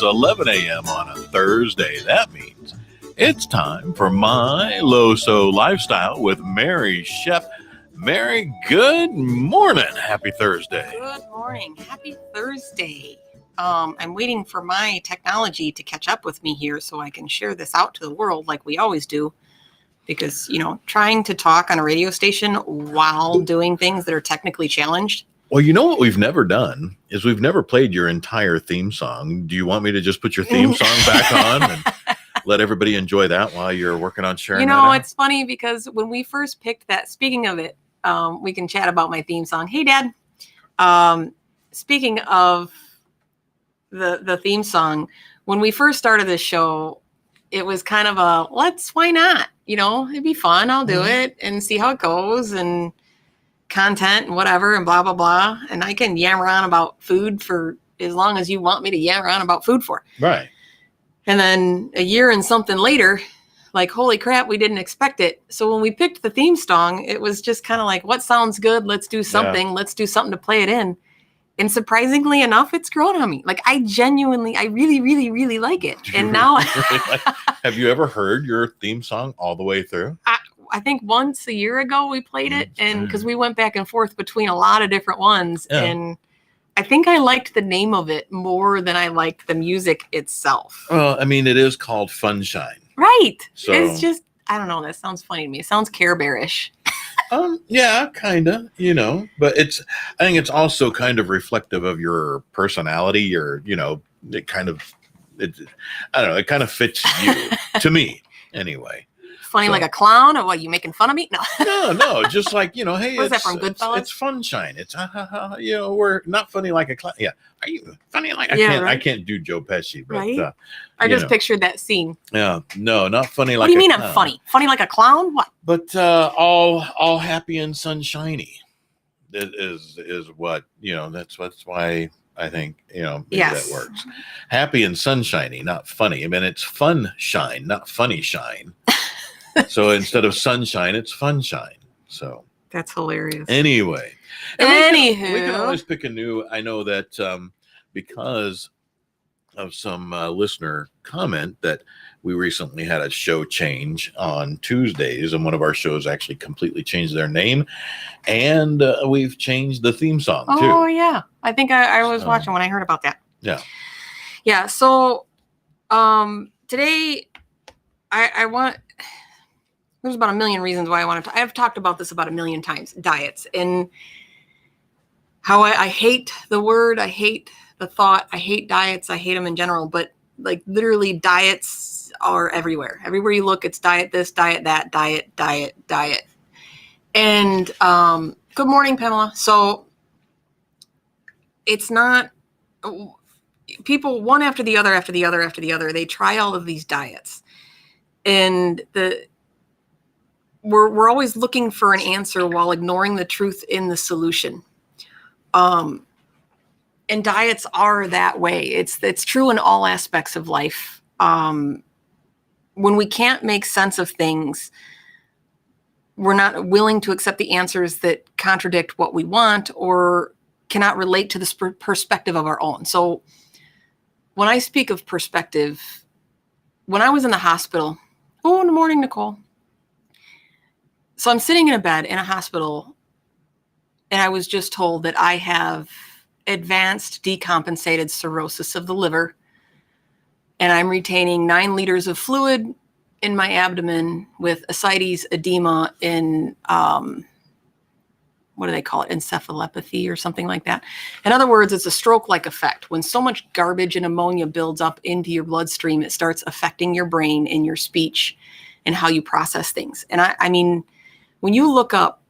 11 a.m. on a Thursday. That means it's time for my LoSo Lifestyle with Mary Chef. Mary, good morning. Happy Thursday. Good morning. Happy Thursday. I'm waiting for my technology to catch up with me here so I can share this out to the world like we always do. Because, trying to talk on a radio station while doing things that are technically challenged. Well, you know what we've never done is we've never played your entire theme song. Do you want me to just put your theme song back on and let everybody enjoy that while you're working on sharing that out? It's funny because when we first picked that, speaking of it, we can chat about my theme song. Hey, Dad. Speaking of the theme song, when we first started this show, it was kind of a, why not? It'd be fun. I'll do it and see how it goes and content and whatever and blah, blah, blah. And I can yammer on about food for as long as you want me to yammer on about food for. Right. And then a year and something later, like, holy crap, we didn't expect it. So when we picked the theme song, it was just kind of like, what sounds good? Let's do something. Yeah. Let's do something to play it in. And surprisingly enough, it's grown on me. Like I really, really, really like it. And now have you ever heard your theme song all the way through? I think once a year ago we played it, and because we went back and forth between a lot of different ones. Yeah. And I think I liked the name of it more than I liked the music itself. Well, I mean, it is called Funshine. Right. So it's just, I don't know. That sounds funny to me. It sounds Care Bearish. Yeah, kind of, but I think it's also kind of reflective of your personality, I don't know, it kind of fits you, to me, anyway. Funny like a clown, or what, you making fun of me? No, just like, hey, was that from Goodfellas? It's Funshine. It's, we're not funny like a clown. Yeah. Are you funny like, I can't do Joe Pesci, but, right? I just pictured that scene. Yeah, no, not funny like. What do you mean I'm funny? Funny like a clown? What? But all happy and sunshiny is what That's why I think maybe yes. That works. Happy and sunshiny, not funny. I mean, it's fun shine, not funny shine. So instead of sunshine, it's fun shine. So that's hilarious. Anyway, anywho, we can always pick a new. I know that because of some listener comment that we recently had a show change on Tuesdays, and one of our shows actually completely changed their name, and we've changed the theme song too. Oh yeah, I think I was watching when I heard about that. Yeah. So today I want. There's about a million reasons why I want to. I've talked about this about a million times. Diets and how I hate the word. I hate the thought. I hate diets. I hate them in general. But like literally, diets are everywhere. Everywhere you look, it's diet this, diet that, diet. And good morning, Pamela. So it's not people one after the other. They try all of these diets, and we're always looking for an answer while ignoring the truth in the solution. And diets are that way. It's true in all aspects of life. When we can't make sense of things, we're not willing to accept the answers that contradict what we want or cannot relate to the perspective of our own. So when I speak of perspective, when I was in the hospital, in the morning, Nicole. So I'm sitting in a bed in a hospital, and I was just told that I have advanced decompensated cirrhosis of the liver, and I'm retaining 9 liters of fluid in my abdomen with ascites, edema, in what do they call it? Encephalopathy or something like that. In other words, it's a stroke-like effect. When so much garbage and ammonia builds up into your bloodstream, it starts affecting your brain and your speech and how you process things. And I mean, when you look up,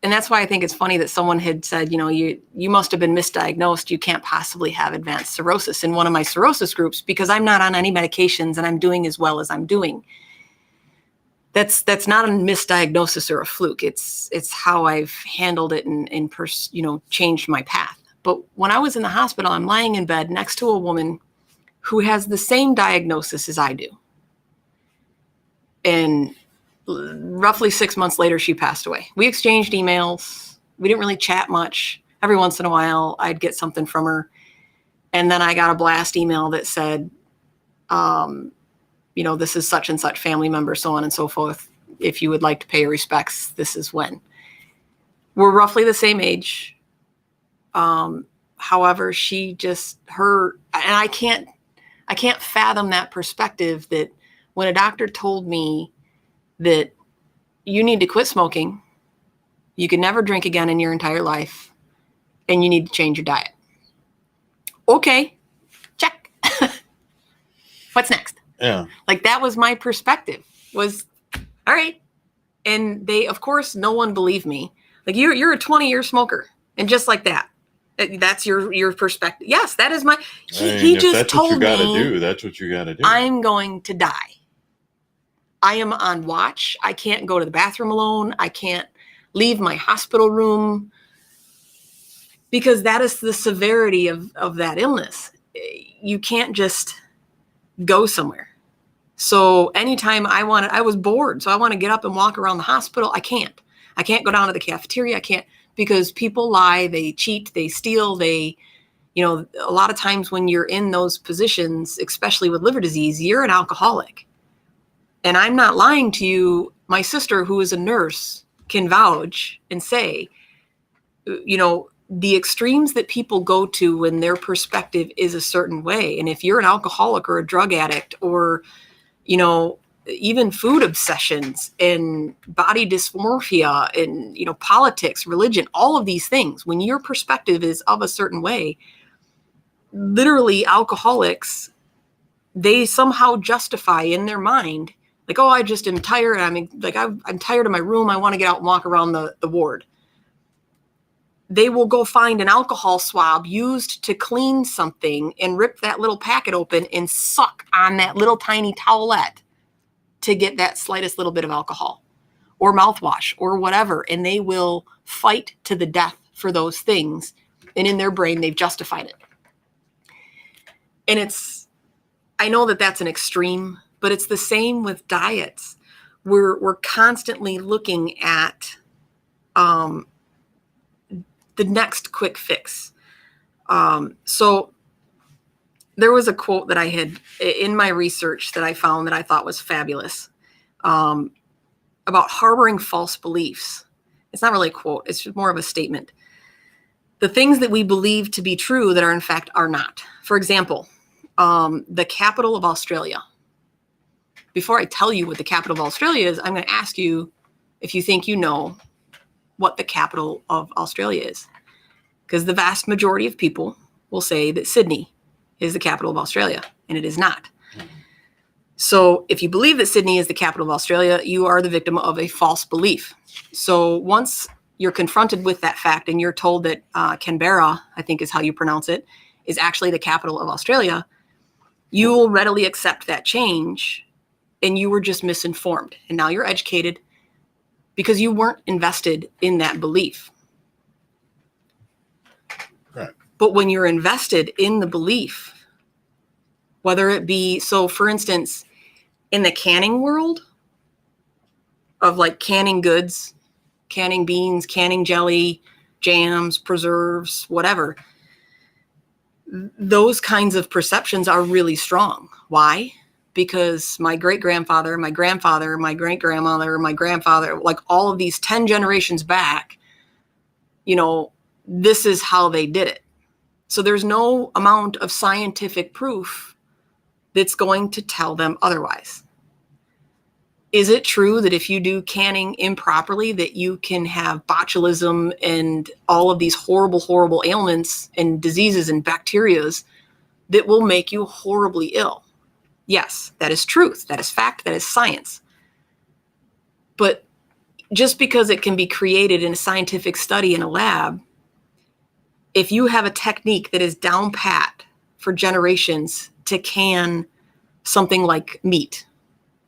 and that's why I think it's funny that someone had said, you must have been misdiagnosed. You can't possibly have advanced cirrhosis in one of my cirrhosis groups because I'm not on any medications and I'm doing as well as I'm doing. That's not a misdiagnosis or a fluke. It's how I've handled it and changed my path. But when I was in the hospital, I'm lying in bed next to a woman who has the same diagnosis as I do. And roughly 6 months later, she passed away. We exchanged emails. We didn't really chat much. Every once in a while, I'd get something from her. And then I got a blast email that said, this is such and such family member, so on and so forth. If you would like to pay your respects, this is when. We're roughly the same age. However, and I can't fathom that perspective that when a doctor told me that you need to quit smoking, you can never drink again in your entire life, and you need to change your diet. Okay, check. What's next? Yeah. Like, that was my perspective, was, all right. And they, of course, no one believed me. Like, you're a 20-year smoker. And just like that, that's your perspective. Yes, that is my, he just told me. That's what you got to do. That's what you got to do. I'm going to die. I am on watch. I can't go to the bathroom alone. I can't leave my hospital room, because that is the severity of that illness. You can't just go somewhere. So anytime I was bored, so I want to get up and walk around the hospital, I can't go down to the cafeteria. I can't, because people lie, they cheat, they steal, a lot of times when you're in those positions, especially with liver disease, you're an alcoholic. And I'm not lying to you. My sister, who is a nurse, can vouch and say, the extremes that people go to when their perspective is a certain way. And if you're an alcoholic or a drug addict, or, even food obsessions and body dysmorphia and, politics, religion, all of these things, when your perspective is of a certain way, literally alcoholics, they somehow justify in their mind, like, oh, I just am tired. I'm tired of my room. I want to get out and walk around the ward. They will go find an alcohol swab used to clean something and rip that little packet open and suck on that little tiny towelette to get that slightest little bit of alcohol or mouthwash or whatever. And they will fight to the death for those things. And in their brain, they've justified it. And I know that that's an extreme, but it's the same with diets. We're constantly looking at the next quick fix. So there was a quote that I had in my research that I found that I thought was fabulous, about harboring false beliefs. It's not really a quote. It's more of a statement. The things that we believe to be true that are in fact are not. For example, the capital of Australia. Before I tell you what the capital of Australia is, I'm going to ask you if you think you know what the capital of Australia is. Because the vast majority of people will say that Sydney is the capital of Australia, and it is not. So if you believe that Sydney is the capital of Australia, you are the victim of a false belief. So once you're confronted with that fact and you're told that Canberra, I think is how you pronounce it, is actually the capital of Australia, you will readily accept that change, and you were just misinformed. And now you're educated because you weren't invested in that belief. Right. But when you're invested in the belief, whether it be, so for instance, in the canning world of like canning goods, canning beans, canning jelly, jams, preserves, whatever, those kinds of perceptions are really strong. Why? Because my great-grandfather, my grandfather, my great-grandmother, my grandfather, like all of these 10 generations back, this is how they did it. So there's no amount of scientific proof that's going to tell them otherwise. Is it true that if you do canning improperly, that you can have botulism and all of these horrible, horrible ailments and diseases and bacterias that will make you horribly ill? Yes, that is truth. That is fact. That is science. But just because it can be created in a scientific study in a lab, if you have a technique that is down pat for generations to can something like meat,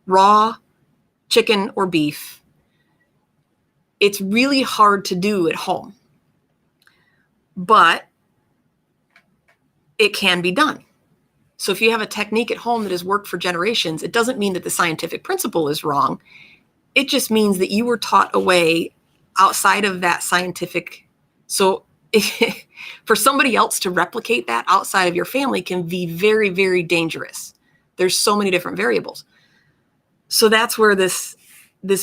raw chicken or beef, it's really hard to do at home. But it can be done. So if you have a technique at home that has worked for generations, it doesn't mean that the scientific principle is wrong. It just means that you were taught a way outside of that scientific. So for somebody else to replicate that outside of your family can be very, very dangerous. There's so many different variables. So that's where this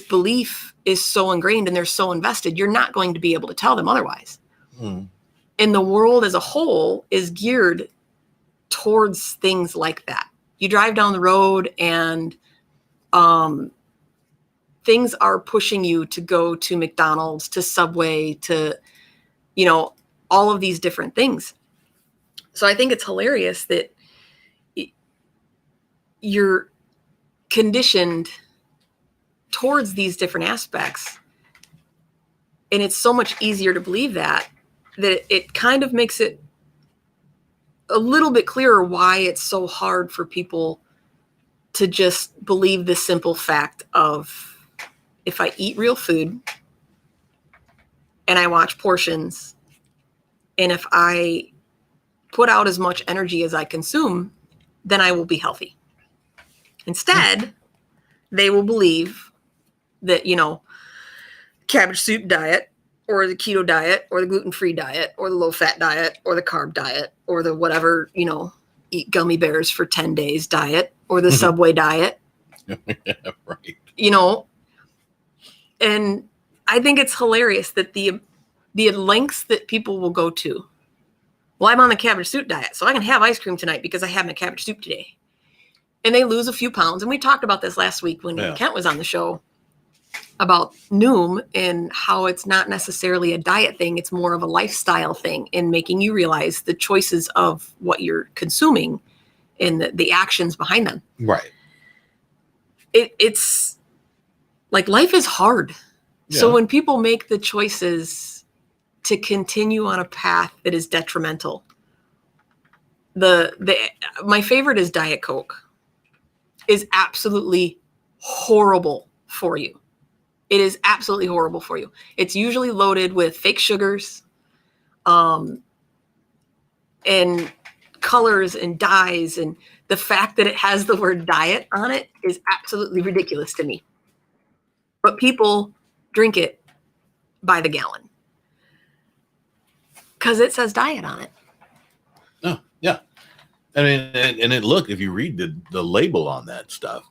belief is so ingrained and they're so invested, you're not going to be able to tell them otherwise. And the world as a whole is geared towards things like that. You drive down the road and things are pushing you to go to McDonald's, to Subway, to, all of these different things. So I think it's hilarious that you're conditioned towards these different aspects. And it's so much easier to believe that it kind of makes it a little bit clearer why it's so hard for people to just believe the simple fact of, if I eat real food and I watch portions, and if I put out as much energy as I consume, then I will be healthy. Instead, they will believe that, cabbage soup diet or the keto diet or the gluten-free diet or the low-fat diet or the carb diet or the whatever, eat gummy bears for 10 days diet or the Subway diet. Yeah, right. And I think it's hilarious that the lengths that people will go to. Well, I'm on the cabbage soup diet, so I can have ice cream tonight because I had my cabbage soup today. And they lose a few pounds. And we talked about this last week when Kent was on the show about Noom and how it's not necessarily a diet thing. It's more of a lifestyle thing in making you realize the choices of what you're consuming and the actions behind them. Right. It's like life is hard. Yeah. So when people make the choices to continue on a path that is detrimental, my favorite is Diet Coke. Is absolutely horrible for you. It is absolutely horrible for you. It's usually loaded with fake sugars, and colors and dyes, and the fact that it has the word diet on it is absolutely ridiculous to me. But people drink it by the gallon because it says diet on it. Oh, yeah. I mean, and if you read the label on that stuff,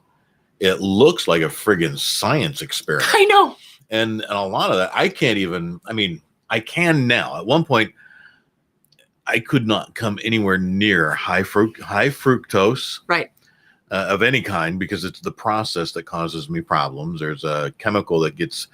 it looks like a friggin' science experiment. I know. And a lot of that, I can now. At one point, I could not come anywhere near high fructose. Right. Of any kind, because it's the process that causes me problems. There's a chemical that gets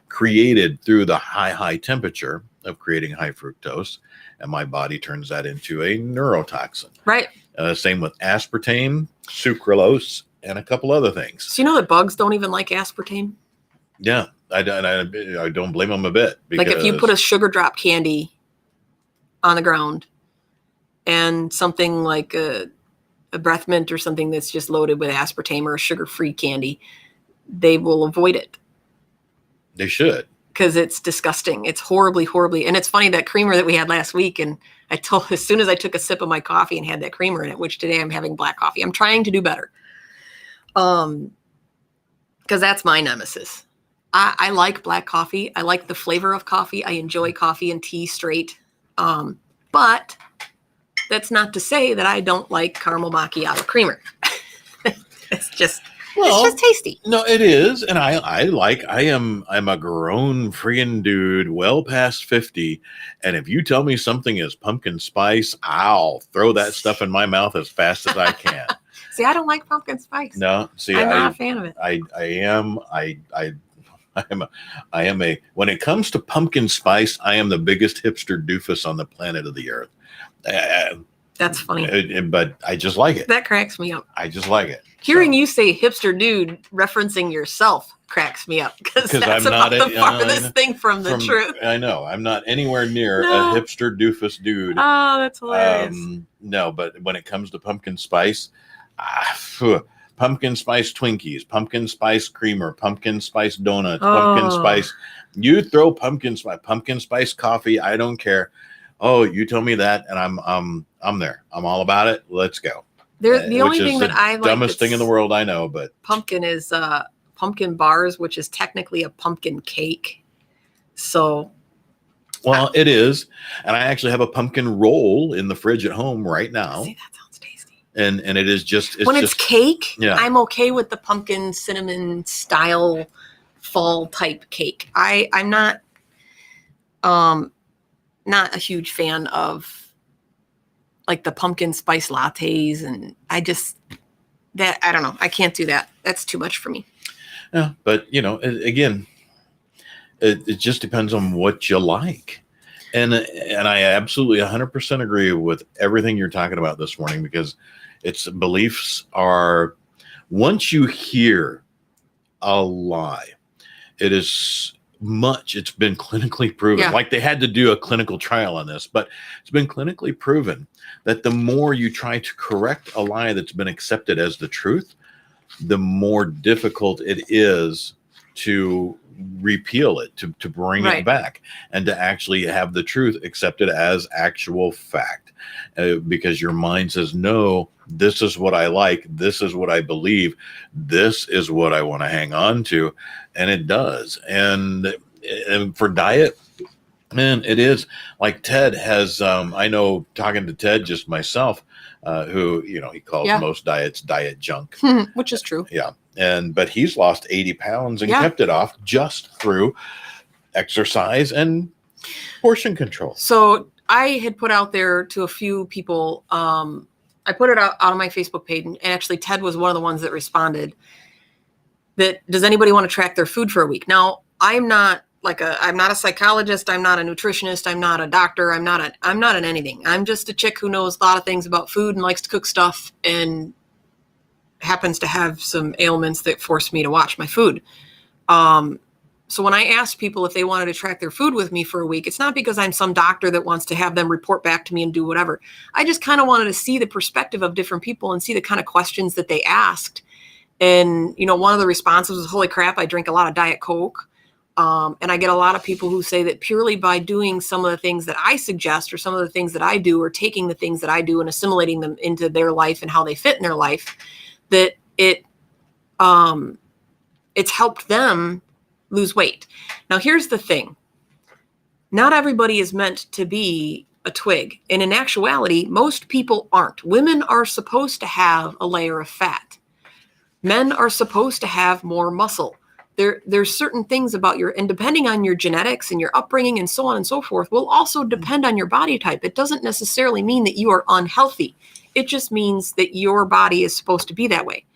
created through the high temperature of creating high fructose, and my body turns that into a neurotoxin. Right. Same with aspartame, sucralose, and a couple other things. So you know that bugs don't even like aspartame? Yeah, I don't blame them a bit. Like if you put a sugar drop candy on the ground and something like a breath mint or something that's just loaded with aspartame or a sugar-free candy, they will avoid it. They should. Because it's disgusting. It's horribly. And it's funny, that creamer that we had last week, and as soon as I took a sip of my coffee and had that creamer in it, which today I'm having black coffee. I'm trying to do better. Because that's my nemesis. I like black coffee. I like the flavor of coffee. I enjoy coffee and tea straight. But that's not to say that I don't like caramel macchiato creamer. It's just tasty. No, it is. And I'm a grown friggin' dude, well past 50. And if you tell me something is pumpkin spice, I'll throw that stuff in my mouth as fast as I can. See, I don't like pumpkin spice. No, see, I'm not a fan of it. I am when it comes to pumpkin spice, I am the biggest hipster doofus on the planet of the earth. That's funny. But I just like it. That cracks me up. I just like it. Hearing you say hipster dude referencing yourself cracks me up because that's about the farthest thing from the truth. I know. I'm not anywhere near a hipster doofus dude. Oh, that's hilarious. No, but when it comes to pumpkin spice, pumpkin spice Twinkies, pumpkin spice creamer, pumpkin spice donuts, pumpkin spice. You throw pumpkin spice coffee. I don't care. Oh, you tell me that, and I'm there. I'm all about it. Let's go. The only thing that I like, dumbest thing in the world, I know, but pumpkin is pumpkin bars, which is technically a pumpkin cake. So Well, it is. And I actually have a pumpkin roll in the fridge at home right now. See, that sounds tasty. And it is just, when it's cake, yeah. I'm okay with the pumpkin cinnamon style fall type cake. I'm not a huge fan of like the pumpkin spice lattes, and I don't know. I can't do that. That's too much for me. Yeah, but again, it just depends on what you like. And I absolutely 100% agree with everything you're talking about this morning, because its beliefs are, once you hear a lie, it's been clinically proven. Yeah. Like they had to do a clinical trial on this, but it's been clinically proven that the more you try to correct a lie that's been accepted as the truth, the more difficult it is to repeal it, to bring it back, and to actually have the truth accepted as actual fact, because your mind says, no, this is what I like, this is what I believe, this is what I want to hang on to, and it does. And for diet, man, it is like Ted has, I know, talking to Ted just myself, who, he calls most diets diet junk, which is true. Yeah. But he's lost 80 pounds and kept it off just through exercise and portion control. So I had put out there to a few people, I put it out on my Facebook page, and actually Ted was one of the ones that responded, that does anybody want to track their food for a week? Now, I'm not a psychologist. I'm not a nutritionist. I'm not a doctor. I'm not an anything. I'm just a chick who knows a lot of things about food and likes to cook stuff, and happens to have some ailments that force me to watch my food. So when I asked people if they wanted to track their food with me for a week, it's not because I'm some doctor that wants to have them report back to me and do whatever. I just kind of wanted to see the perspective of different people and see the kind of questions that they asked. And, one of the responses was, holy crap, I drink a lot of Diet Coke. And I get a lot of people who say that purely by doing some of the things that I suggest, or some of the things that I do, or taking the things that I do and assimilating them into their life and how they fit in their life, that it's helped them lose weight. Now, here's the thing. Not everybody is meant to be a twig. And in actuality, most people aren't. Women are supposed to have a layer of fat. Men are supposed to have more muscle. There's certain things about and depending on your genetics and your upbringing and so on and so forth, will also depend on your body type. It doesn't necessarily mean that you are unhealthy. It just means that your body is supposed to be that way.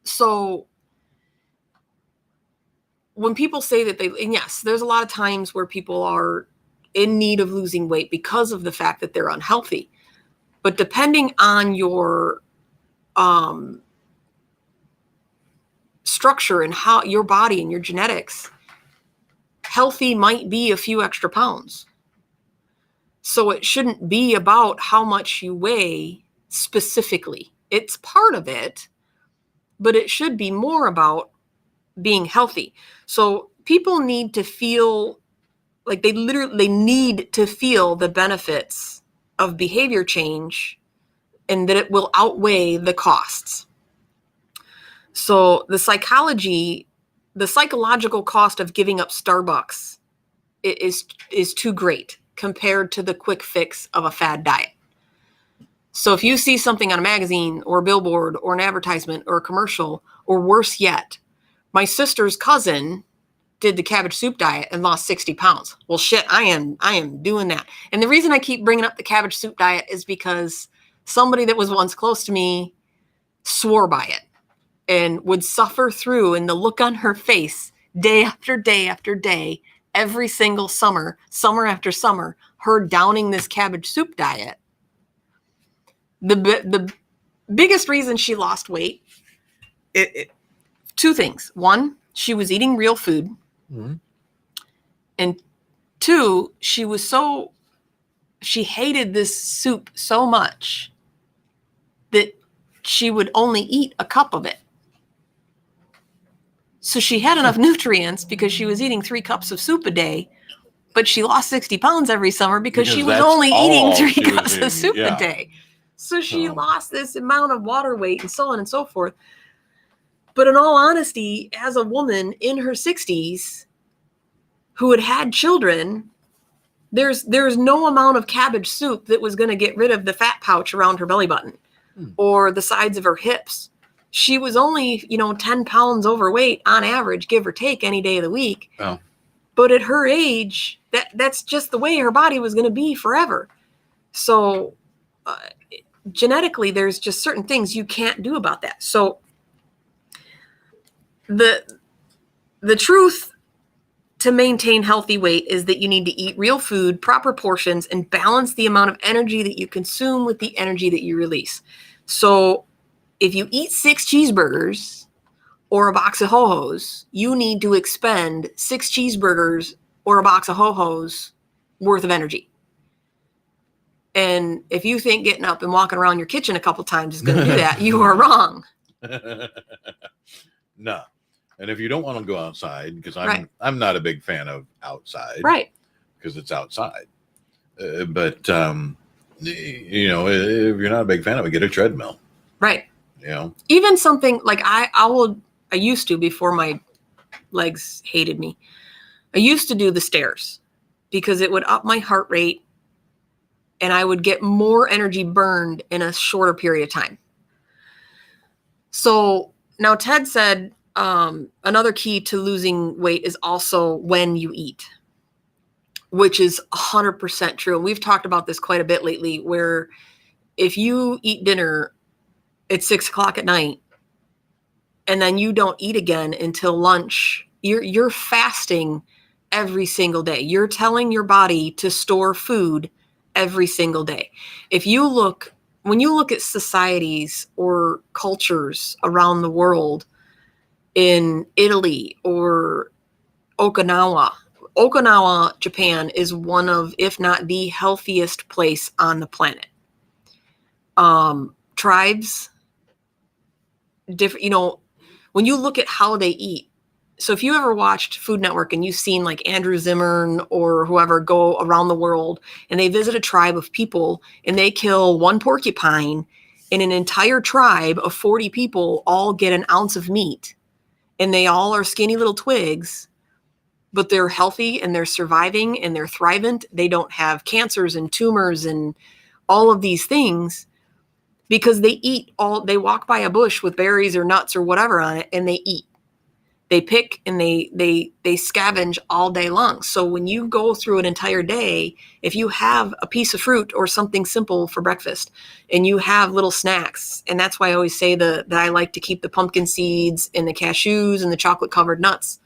So when people say that and yes, there's a lot of times where people are in need of losing weight because of the fact that they're unhealthy. But depending on your structure and how your body and your genetics, healthy might be a few extra pounds. So it shouldn't be about how much you weigh specifically. It's part of it, but it should be more about being healthy. So people need to feel like they need to feel the benefits of behavior change, and that it will outweigh the costs. So the psychological cost of giving up Starbucks is too great compared to the quick fix of a fad diet. So if you see something on a magazine or a billboard or an advertisement or a commercial, or worse yet, my sister's cousin did the cabbage soup diet and lost 60 pounds. Well, shit, I am doing that. And the reason I keep bringing up the cabbage soup diet is because somebody that was once close to me swore by it and would suffer through, and the look on her face day after day after day, every single summer after summer, her downing this cabbage soup diet. The biggest reason she lost weight, two things. One, she was eating real food. Mm-hmm. And two, she hated this soup so much that she would only eat a cup of it. So she had enough nutrients because she was eating 3 cups of soup a day, but she lost 60 pounds every summer because she was only eating 3 cups of soup a day. So she lost this amount of water weight and so on and so forth. But in all honesty, as a woman in her 60s who had had children, there's no amount of cabbage soup that was going to get rid of the fat pouch around her belly button or the sides of her hips. She was only, 10 pounds overweight on average, give or take, any day of the week. Oh. But at her age, that's just the way her body was going to be forever. So genetically, there's just certain things you can't do about that. So the truth to maintain healthy weight is that you need to eat real food, proper portions, and balance the amount of energy that you consume with the energy that you release. So if you eat 6 cheeseburgers or a box of Ho-Hos, you need to expend 6 cheeseburgers or a box of Ho-Hos worth of energy. And if you think getting up and walking around your kitchen a couple times is going to do that, you are wrong. No. And if you don't want to go outside, because I'm not a big fan of outside, right? Because it's outside. But if you're not a big fan of it, get a treadmill, right? Even something like I used to, before my legs hated me, I used to do the stairs because it would up my heart rate and I would get more energy burned in a shorter period of time. So now Ted said, another key to losing weight is also when you eat, which is 100% true. And we've talked about this quite a bit lately, where if you eat dinner at 6:00 at night and then you don't eat again until lunch, you're fasting every single day. You're telling your body to store food every single day. When you look at societies or cultures around the world, in Italy or Okinawa, Japan is one of, if not the healthiest place on the planet. Tribes, different, when you look at how they eat. So if you ever watched Food Network and you've seen like Andrew Zimmern or whoever go around the world and they visit a tribe of people and they kill one porcupine, and an entire tribe of 40 people all get an ounce of meat, and they all are skinny little twigs, but they're healthy and they're surviving and they're thriving. They don't have cancers and tumors and all of these things because they walk by a bush with berries or nuts or whatever on it, and they eat. They pick and they scavenge all day long. So when you go through an entire day, if you have a piece of fruit or something simple for breakfast and you have little snacks, and that's why I always say that I like to keep the pumpkin seeds and the cashews and the chocolate covered nuts,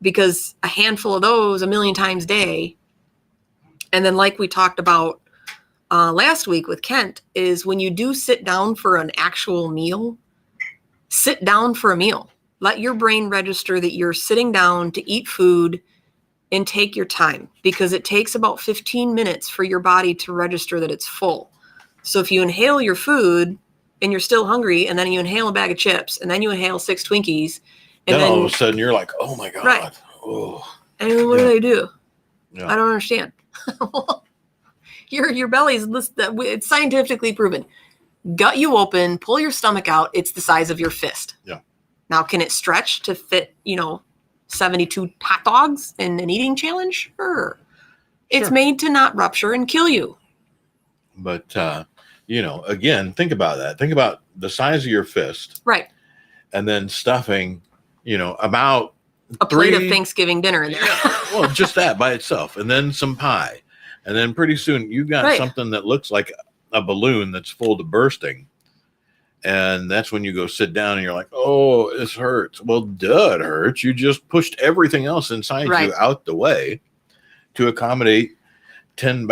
because a handful of those a million times a day. And then like we talked about last week with Kent, is when you do sit down for an actual meal, sit down for a meal. Let your brain register that you're sitting down to eat food and take your time, because it takes about 15 minutes for your body to register that it's full. So if you inhale your food and you're still hungry, and then you inhale a bag of chips, and then you inhale 6 Twinkies, and then all of a sudden you're like, oh my God. Right. Oh. And what do they do? Yeah. I don't understand. Your belly's, it's scientifically proven. Gut you open, pull your stomach out, it's the size of your fist. Yeah. Now, can it stretch to fit, 72 hot dogs in an eating challenge? Sure. It's made to not rupture and kill you. But, again, think about that. Think about the size of your fist. Right. And then stuffing, about a plate of Thanksgiving dinner in there. Yeah, well, just that by itself. And then some pie. And then pretty soon you've got something that looks like a balloon that's full to bursting. And that's when you go sit down and you're like, oh, this hurts. Well, duh, it hurts. You just pushed everything else inside you out the way to accommodate 10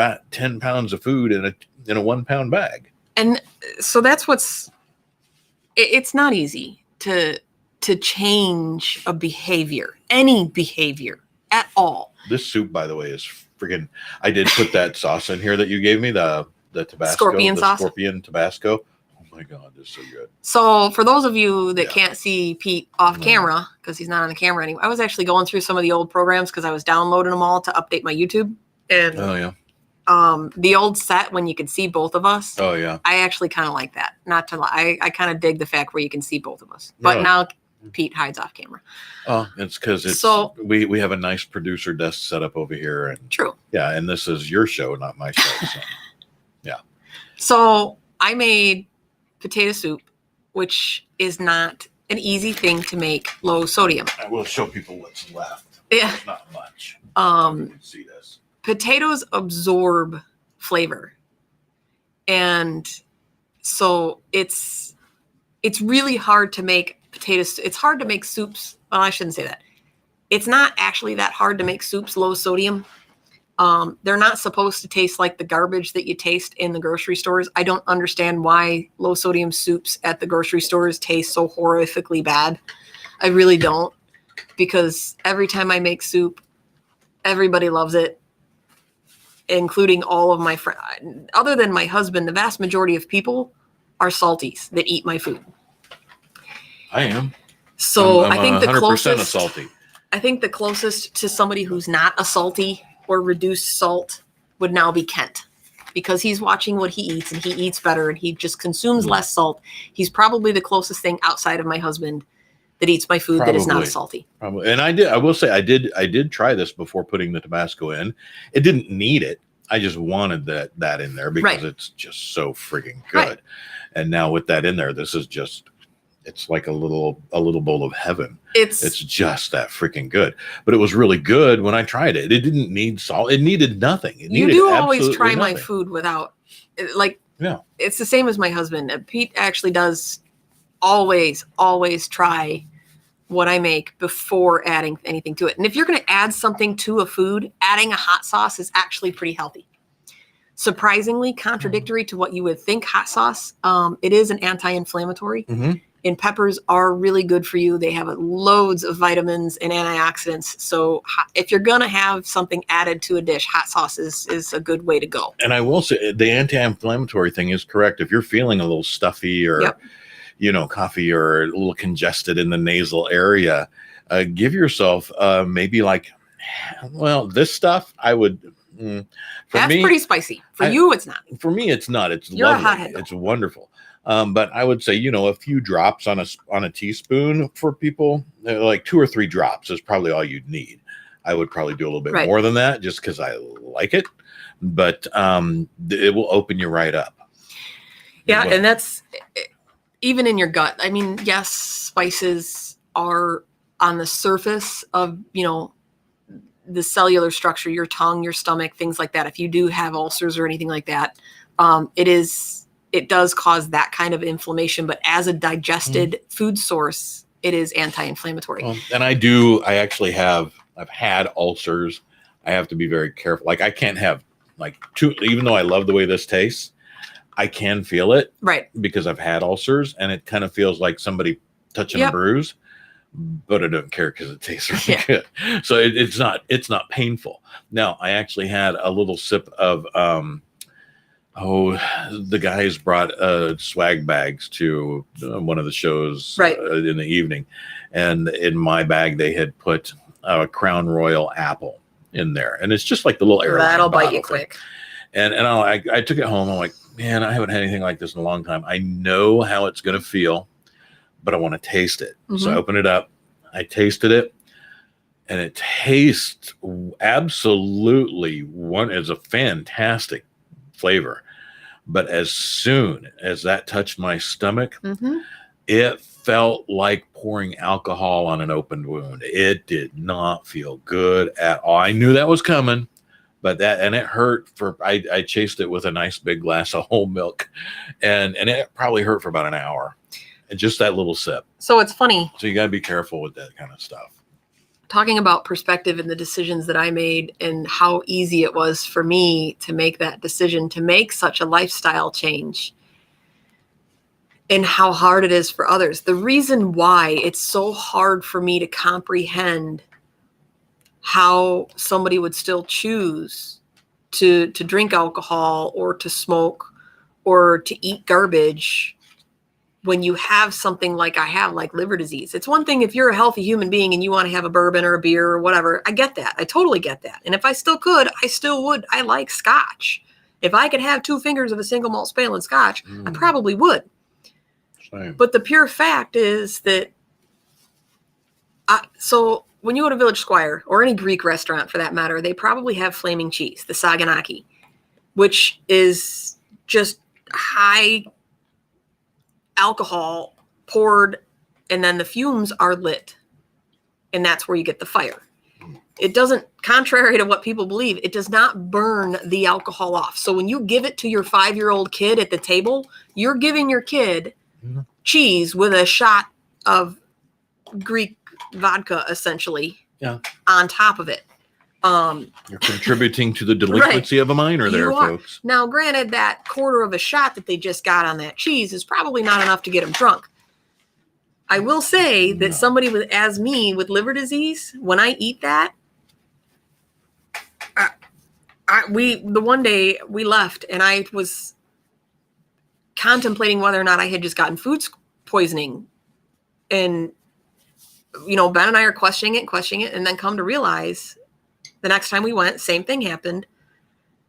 pounds of food in a 1 pound bag. And so it's not easy to change a behavior, any behavior at all. This soup, by the way, is freaking, I did put that sauce in here that you gave me, the Tabasco. Scorpion sauce. Scorpion Tabasco. Oh my God, this is so good. So for those of you that can't see Pete off camera, because he's not on the camera anymore, I was actually going through some of the old programs because I was downloading them all to update my YouTube. And the old set when you could see both of us. Oh yeah. I actually kind of like that. Not to lie, I kind of dig the fact where you can see both of us. But now Pete hides off camera. Oh, it's because we have a nice producer desk set up over here, and True. Yeah, and this is your show, not my show. So. Yeah. So I made potato soup, which is not an easy thing to make low sodium. I will show people what's left. Yeah. There's not much. You can see this. Potatoes absorb flavor. And so it's really hard to make potatoes. It's hard to make soups. Well, I shouldn't say that. It's not actually that hard to make soups low sodium. They're not supposed to taste like the garbage that you taste in the grocery stores. I don't understand why low sodium soups at the grocery stores taste so horrifically bad. I really don't, because every time I make soup, everybody loves it, including all of my friends. Other than my husband, the vast majority of people are salties that eat my food. I am. So I'm I think the 100% closest a salty. I think the closest to somebody who's not a salty or reduced salt would now be Kent, because he's watching what he eats and he eats better and he just consumes less salt. He's probably the closest thing outside of my husband that eats my food that is not salty. Probably. And I will say I did try this before putting the Tabasco in. It didn't need it. I just wanted that in there because it's just so friggin' good. Right. And now with that in there, this is just, it's like a little bowl of heaven. It's just that freaking good. But it was really good when I tried it. It didn't need salt. It needed nothing. You do always try my food without, like, yeah. It's the same as my husband. Pete actually does always try what I make before adding anything to it. And if you're going to add something to a food, adding a hot sauce is actually pretty healthy. Surprisingly contradictory to what you would think hot sauce, it is an anti-inflammatory. Mm-hmm. And peppers are really good for you. They have loads of vitamins and antioxidants. So if you're going to have something added to a dish, hot sauce is a good way to go. And I will say the anti-inflammatory thing is correct. If you're feeling a little stuffy or, coffee or a little congested in the nasal area, give yourself maybe this stuff I would... That's pretty spicy. For you, it's not. For me, it's not. It's You're lovely. A hothead, though. It's wonderful. But I would say, a few drops on a teaspoon for people, like 2 or 3 drops is probably all you'd need. I would probably do a little bit more than that just because I like it. But it will open you right up. Yeah, and that's even in your gut. I mean, yes, spices are on the surface of, the cellular structure, your tongue, your stomach, things like that. If you do have ulcers or anything like that, it does cause that kind of inflammation, but as a digested food source, it is anti-inflammatory. And I've had ulcers. I have to be very careful. Like I can't have even though I love the way this tastes, I can feel it. Right. Because I've had ulcers and it kind of feels like somebody touching a bruise, but I don't care because it tastes really good. So it's not painful. Now I actually had a little sip of, the guys brought swag bags to one of the shows in the evening. And in my bag, they had put a Crown Royal apple in there. And it's just like the little airline that'll bite you thing. quick. And I took it home. I'm like, man, I haven't had anything like this in a long time. I know how it's going to feel, but I want to taste it. Mm-hmm. So I opened it up. I tasted it. And it tastes absolutely it's a fantastic flavor. But as soon as that touched my stomach, it felt like pouring alcohol on an open wound. It did not feel good at all. I knew that was coming, but it hurt I chased it with a nice big glass of whole milk, and it probably hurt for about an hour. And just that little sip. So it's funny. So you got to be careful with that kind of stuff. Talking about perspective and the decisions that I made and how easy it was for me to make that decision to make such a lifestyle change and how hard it is for others. The reason why it's so hard for me to comprehend how somebody would still choose to drink alcohol or to smoke or to eat garbage when you have something like I have, like liver disease. It's one thing if you're a healthy human being and you want to have a bourbon or a beer or whatever. I get that. I totally get that. And if I still could, I still would. I like scotch. If I could have 2 fingers of a single malt spale in scotch, I probably would. Same. But the pure fact is that So when you go to Village Squire or any Greek restaurant for that matter, they probably have flaming cheese, the saganaki, which is just high alcohol poured, and then the fumes are lit, and that's where you get the fire. It doesn't, contrary to what people believe, it does not burn the alcohol off. So when you give it to your 5-year-old kid at the table, you're giving your kid cheese with a shot of Greek vodka, essentially, on top of it. You're contributing to the delinquency of a minor there, folks. Now, granted, that quarter of a shot that they just got on that cheese is probably not enough to get them drunk. I will say that somebody as me with liver disease, when I eat that, the one day we left and I was contemplating whether or not I had just gotten food poisoning. And, Ben and I are questioning it, and then come to realize the next time we went, same thing happened.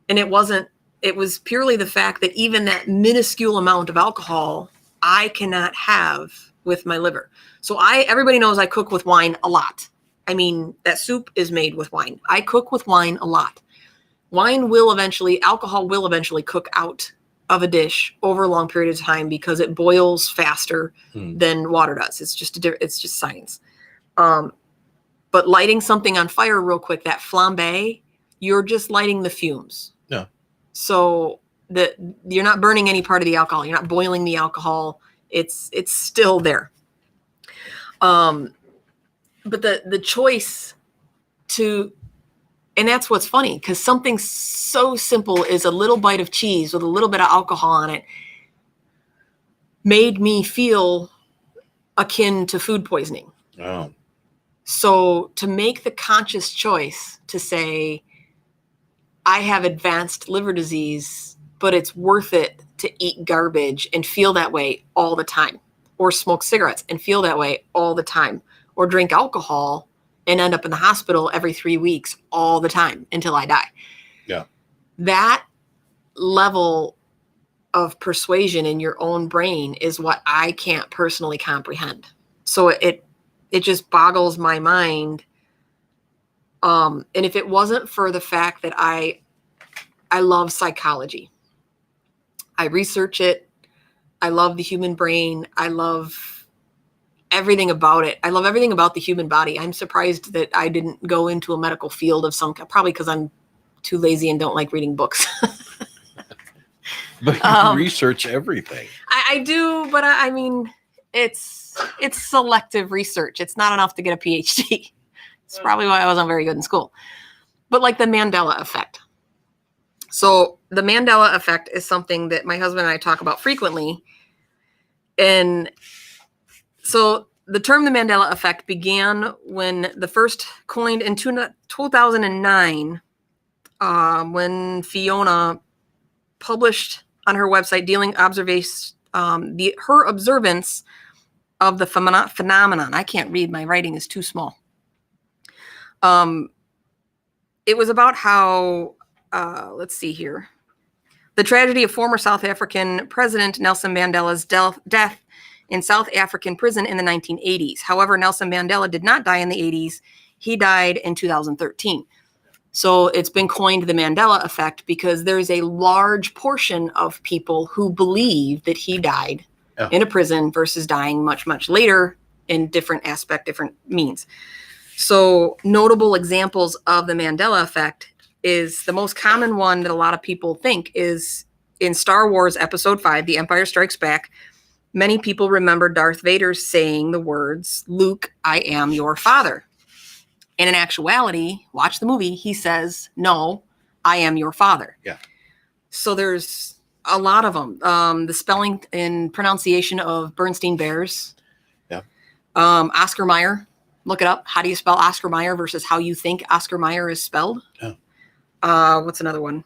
And it was purely the fact that even that minuscule amount of alcohol, I cannot have with my liver. So everybody knows I cook with wine a lot. I mean, that soup is made with wine. I cook with wine a lot. Alcohol will eventually cook out of a dish over a long period of time because it boils faster than water does. It's just science. But lighting something on fire real quick, that flambe, you're just lighting the fumes. Yeah. So you're not burning any part of the alcohol. You're not boiling the alcohol. It's still there. But the choice and that's what's funny, because something so simple as a little bite of cheese with a little bit of alcohol on it made me feel akin to food poisoning. Oh. So to make the conscious choice to say, I have advanced liver disease, but it's worth it to eat garbage and feel that way all the time, or smoke cigarettes and feel that way all the time, or drink alcohol and end up in the hospital every 3 weeks all the time until I die. Yeah. That level of persuasion in your own brain is what I can't personally comprehend. So it just boggles my mind. And if it wasn't for the fact that I love psychology, I research it. I love the human brain. I love everything about it. I love everything about the human body. I'm surprised that I didn't go into a medical field of some kind, probably because I'm too lazy and don't like reading books. But you research everything. I do, but I mean, it's selective research. It's not enough to get a PhD. It's probably why I wasn't very good in school. But like the Mandela Effect. So the Mandela Effect is something that my husband and I talk about frequently. And so the term the Mandela Effect began when the first coined in 2009, when Fiona published on her website her observance of the phenomenon. I can't read. My writing is too small. It was about how, let's see here, the tragedy of former South African President Nelson Mandela's death in South African prison in the 1980s. However, Nelson Mandela did not die in the 80s. He died in 2013. So it's been coined the Mandela Effect because there's a large portion of people who believe that he died in a prison versus dying much, much later in different means. So notable examples of the Mandela Effect is the most common one that a lot of people think is in Star Wars Episode 5, The Empire Strikes Back. Many people remember Darth Vader saying the words, "Luke, I am your father." And in actuality, watch the movie, he says, "No, I am your father." Yeah. So there's a lot of them. The spelling and pronunciation of Bernstein Bears. Yeah. Oscar Mayer. Look it up. How do you spell Oscar Mayer versus how you think Oscar Mayer is spelled? Yeah. What's another one?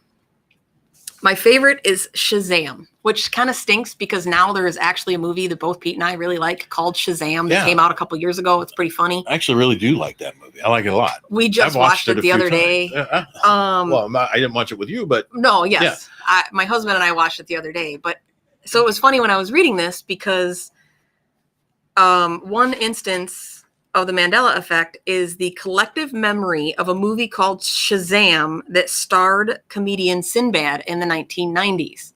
My favorite is Shazam, which kind of stinks because now there is actually a movie that both Pete and I really like called Shazam that came out a couple years ago. It's pretty funny. I actually really do like that movie. I like it a lot. We just watched it the other day. Well, I didn't watch it with you, but no, yes. Yeah. My husband and I watched it the other day. But so it was funny when I was reading this because one instance of the Mandela Effect is the collective memory of a movie called Shazam that starred comedian Sinbad in the 1990s.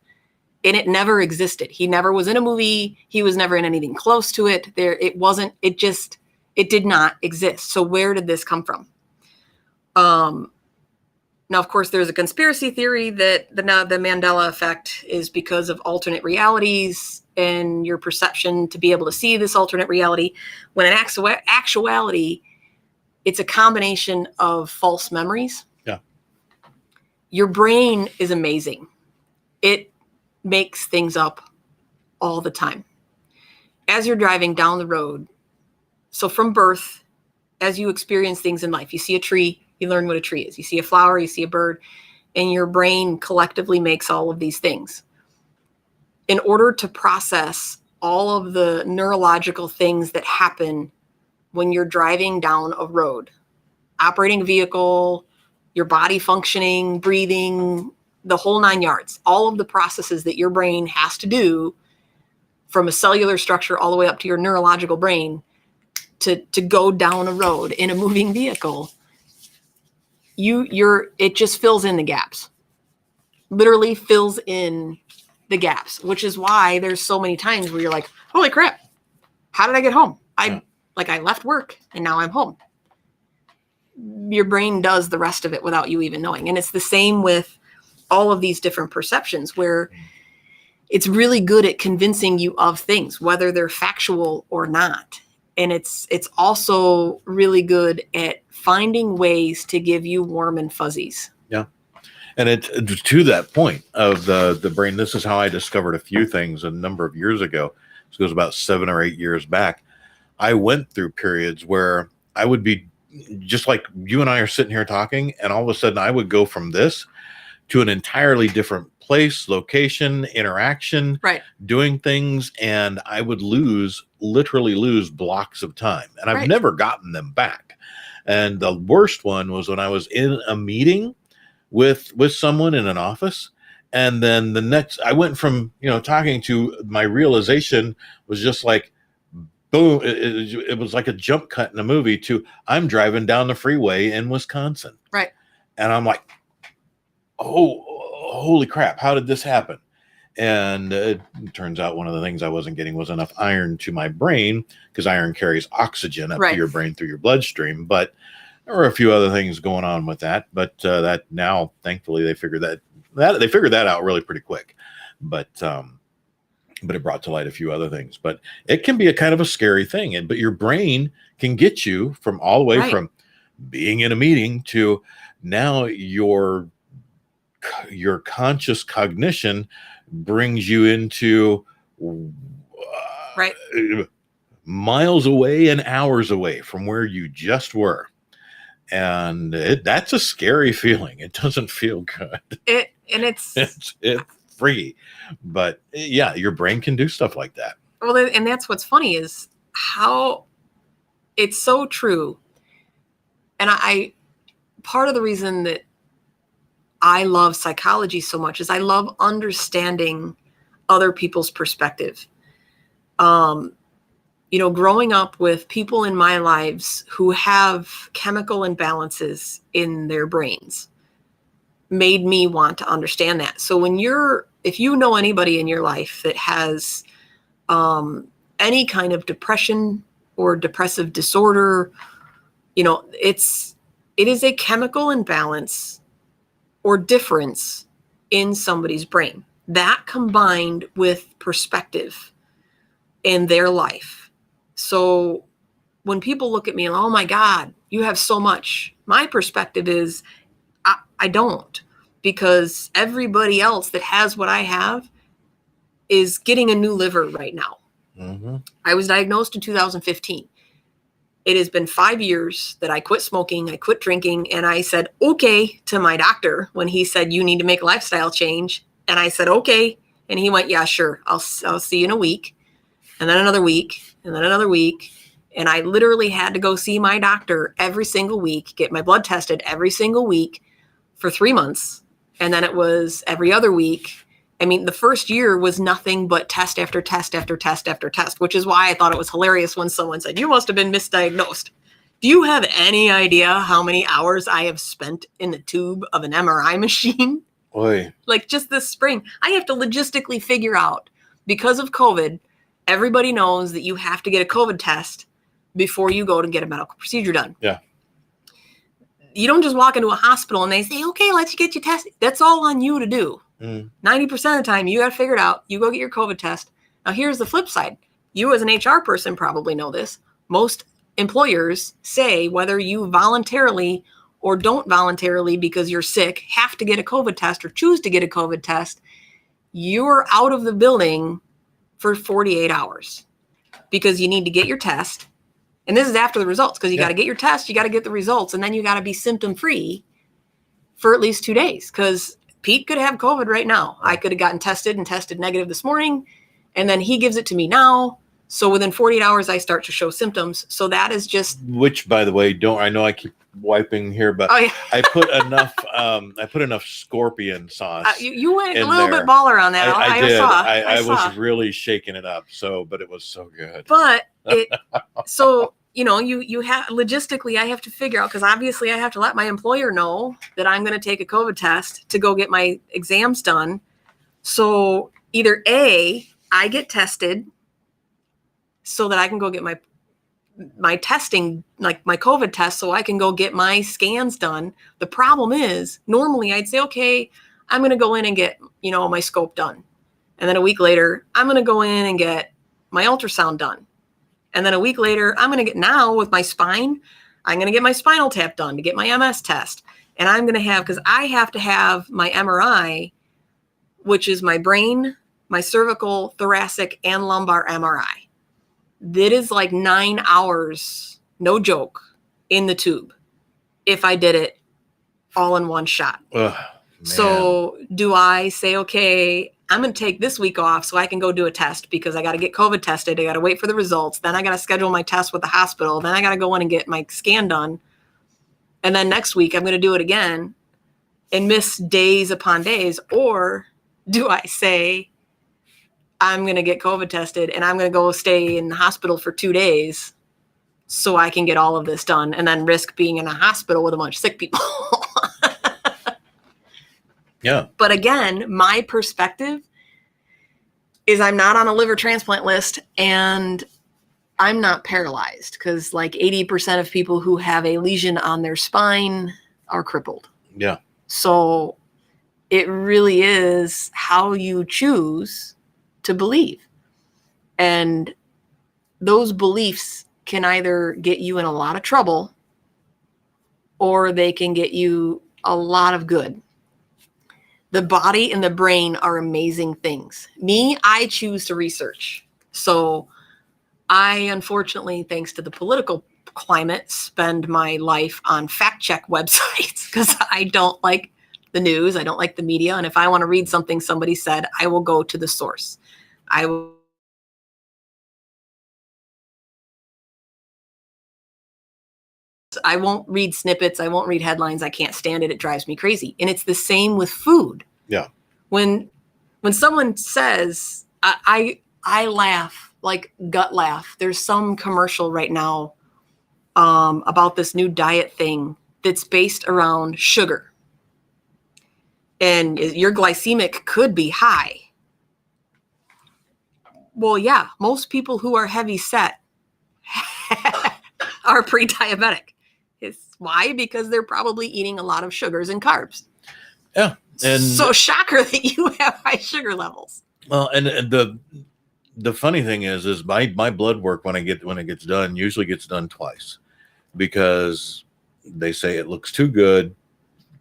And it never existed. He never was in a movie. He was never in anything close to it. It did not exist. So where did this come from? Now, of course, there's a conspiracy theory that the Mandela Effect is because of alternate realities and your perception to be able to see this alternate reality, when in actuality, it's a combination of false memories. Yeah. Your brain is amazing. It makes things up all the time. As you're driving down the road, so from birth, as you experience things in life, you see a tree, you learn what a tree is. You see a flower, you see a bird, and your brain collectively makes all of these things. In order to process all of the neurological things that happen when you're driving down a road, operating a vehicle, your body functioning, breathing, the whole 9 yards, all of the processes that your brain has to do from a cellular structure all the way up to your neurological brain to go down a road in a moving vehicle, it just fills in the gaps. Literally fills in the gaps, which is why there's so many times where you're like, holy crap, how did I get home? I left work and now I'm home. Your brain does the rest of it without you even knowing. And it's the same with all of these different perceptions, where it's really good at convincing you of things, whether they're factual or not. And it's also really good at finding ways to give you warm and fuzzies. Yeah. And it's to that point of the brain. This is how I discovered a few things a number of years ago. This goes about 7 or 8 years back. I went through periods where I would be just like you and I are sitting here talking, and all of a sudden I would go from this to an entirely different place, location, interaction, right, doing things, and I would literally lose blocks of time. And I've never gotten them back. And the worst one was when I was in a meeting with someone in an office. And then I went from, talking to, my realization was just like, boom. It was like a jump cut in a movie to, I'm driving down the freeway in Wisconsin. Right. And I'm like, oh, holy crap. How did this happen? And it turns out one of the things I wasn't getting was enough iron to my brain, because iron carries oxygen up to your brain through your bloodstream. But there were a few other things going on with that. But that now, thankfully, they figured that out really pretty quick. But it brought to light a few other things. But it can be a kind of a scary thing. But your brain can get you from all the way from being in a meeting to now your conscious cognition brings you into miles away and hours away from where you just were. And that's a scary feeling. It doesn't feel good. It's free. But yeah, your brain can do stuff like that. Well, and that's what's funny is how it's so true. And part of the reason that I love psychology so much is I love understanding other people's perspective. Growing up with people in my lives who have chemical imbalances in their brains made me want to understand that. So if you know anybody in your life that has any kind of depression or depressive disorder, it is a chemical imbalance or difference in somebody's brain. That combined with perspective in their life. So when people look at me and, oh my God, you have so much, my perspective is I don't, because everybody else that has what I have is getting a new liver right now. Mm-hmm. I was diagnosed in 2015. It has been 5 years that I quit smoking, I quit drinking, and I said, okay, to my doctor when he said, you need to make a lifestyle change. And I said, okay. And he went, yeah, sure. I'll see you in a week. And then another week, and then another week. And I literally had to go see my doctor every single week, get my blood tested every single week for 3 months. And then it was every other week. I mean, the first year was nothing but test after test after test after test, which is why I thought it was hilarious when someone said, you must have been misdiagnosed. Do you have any idea how many hours I have spent in the tube of an MRI machine? Boy. Like just this spring, I have to logistically figure out, because of COVID, everybody knows that you have to get a COVID test before you go to get a medical procedure done. Yeah. You don't just walk into a hospital and they say, okay, let's get you tested. That's all on you to do. 90% of the time, you got to figure it out. You go get your COVID test. Now, here's the flip side. You as an HR person probably know this. Most employers say whether you voluntarily or don't voluntarily because you're sick have to get a COVID test or choose to get a COVID test. You're out of the building for 48 hours because you need to get your test. And this is after the results because you got to get your test, you got to get the results, and then you got to be symptom free for at least 2 days because Pete could have COVID right now. I could have gotten tested and tested negative this morning, and then he gives it to me now. So within 48 hours, I start to show symptoms. So that is just... Which, by the way, I know I keep wiping here, but I put enough scorpion sauce. You went a little bit baller on that. I did. I saw. was really shaking it up. But it was so good. But so, you have logistically, I have to figure out, because obviously I have to let my employer know that I'm going to take a COVID test to go get my exams done. So either A, I get tested so that I can go get my testing, like my COVID test, so I can go get my scans done. The problem is normally I'd say, okay, I'm going to go in and get, my scope done. And then a week later, I'm going to go in and get my ultrasound done. And then a week later, I'm going to get, now with my spine, I'm going to get my spinal tap done to get my MS test. And I'm going to have, because I have to have my MRI, which is my brain, my cervical, thoracic, and lumbar MRI. That is like 9 hours, no joke, in the tube if I did it all in one shot. Ugh, so do I say, okay, I'm going to take this week off so I can go do a test because I got to get COVID tested. I got to wait for the results. Then I got to schedule my test with the hospital. Then I got to go in and get my scan done. And then next week I'm going to do it again and miss days upon days. Or do I say, I'm going to get COVID tested and I'm going to go stay in the hospital for 2 days so I can get all of this done and then risk being in a hospital with a bunch of sick people. Yeah. But again, my perspective is I'm not on a liver transplant list and I'm not paralyzed because like 80% of people who have a lesion on their spine are crippled. Yeah. So it really is how you choose to believe. And those beliefs can either get you in a lot of trouble or they can get you a lot of good. The body and the brain are amazing things. Me, I choose to research. So I, unfortunately, thanks to the political climate, spend my life on fact check websites because I don't like the news. I don't like the media. And if I want to read something somebody said, I will go to the source. I won't read snippets. I won't read headlines. I can't stand it. It drives me crazy. And it's the same with food. Yeah. When someone says, I laugh, like gut laugh. There's some commercial right now about this new diet thing that's based around sugar. And your glycemic could be high. Well, yeah, most people who are heavy set are pre-diabetic. Why? Because they're probably eating a lot of sugars and carbs. Yeah. And so shocker that you have high sugar levels. Well, and the funny thing is my blood work when it gets done usually gets done twice because they say it looks too good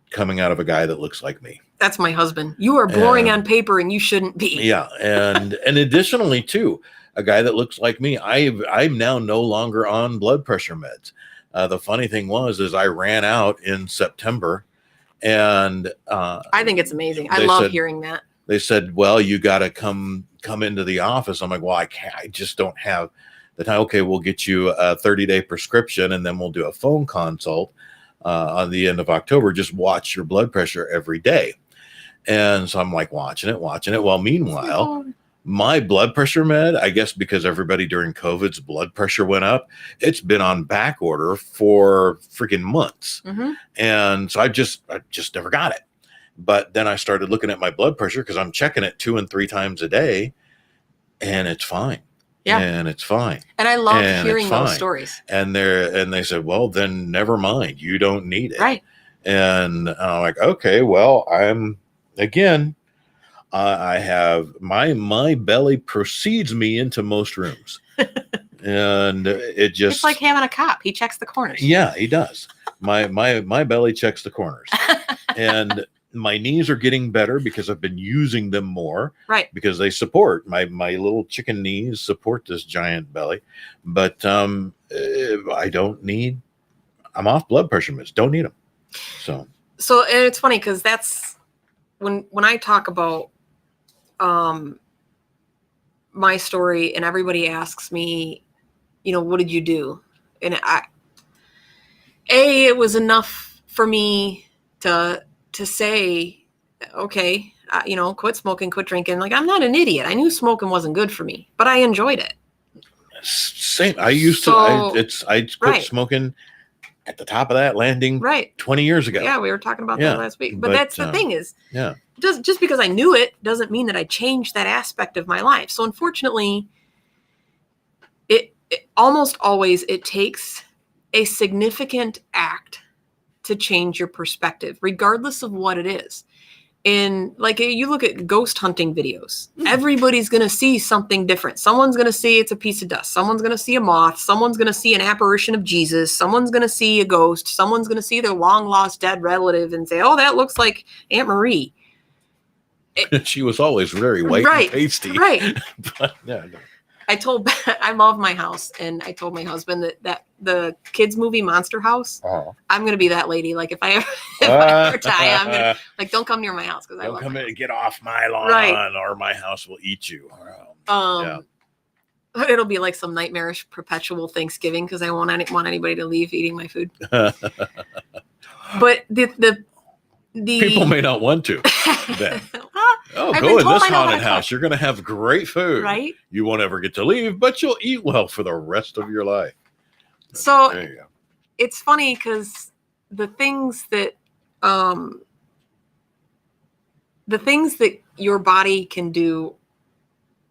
coming out of a guy that looks like me. That's my husband. You are boring on paper and you shouldn't be. Yeah. And additionally too, a guy that looks like me, I'm now no longer on blood pressure meds. The funny thing is I ran out in September and I think it's amazing. I love hearing that. They said, well, you got to come into the office. I'm like, well, I can't, I just don't have the time. Okay, we'll get you a 30-day prescription and then we'll do a phone consult on the end of October. Just watch your blood pressure every day. And so I'm like watching it. Well, meanwhile, my blood pressure med, I guess because everybody during COVID's blood pressure went up, it's been on back order for freaking months. Mm-hmm. And so I just never got it. But then I started looking at my blood pressure because I'm checking it 2 and 3 times a day, and it's fine. Yeah. And it's fine. And I love hearing those stories. And they said, well, then never mind. You don't need it. Right. And I'm like, okay, well, I have my belly precedes me into most rooms. And it just, it's like having a cop. He checks the corners. Yeah, he does. My belly checks the corners. And my knees are getting better because I've been using them more. Right. Because they support my little chicken knees support this giant belly. But I'm off blood pressure meds. Don't need them. So and it's funny because that's when I talk about my story and everybody asks me, what did you do? And it was enough for me to say, okay, quit smoking, quit drinking. Like, I'm not an idiot. I knew smoking wasn't good for me, but I enjoyed it. Same. I used to. I quit smoking at the top of that landing 20 years ago. Yeah, we were talking about that last week. But that's the thing is, just because I knew it doesn't mean that I changed that aspect of my life. So unfortunately, it almost always it takes a significant act to change your perspective, regardless of what it is. And like you look at ghost hunting videos, everybody's going to see something different. Someone's going to see it's a piece of dust. Someone's going to see a moth. Someone's going to see an apparition of Jesus. Someone's going to see a ghost. Someone's going to see their long lost dead relative and say, oh, that looks like Aunt Marie. She was always very white and pasty. Right. But, yeah, no. I love my house, and I told my husband that the kids movie Monster House, I'm going to be that lady. Like if I ever die, I'm going to like, don't come near my house. Cause I love come in and get off my lawn or my house will eat you. It'll be like some nightmarish perpetual Thanksgiving. Cause I won't want anybody to leave eating my food. But the people may not want to. Go in this haunted house. You're going to have great food. Right. You won't ever get to leave, but you'll eat well for the rest of your life. So there you go. It's funny because the things that your body can do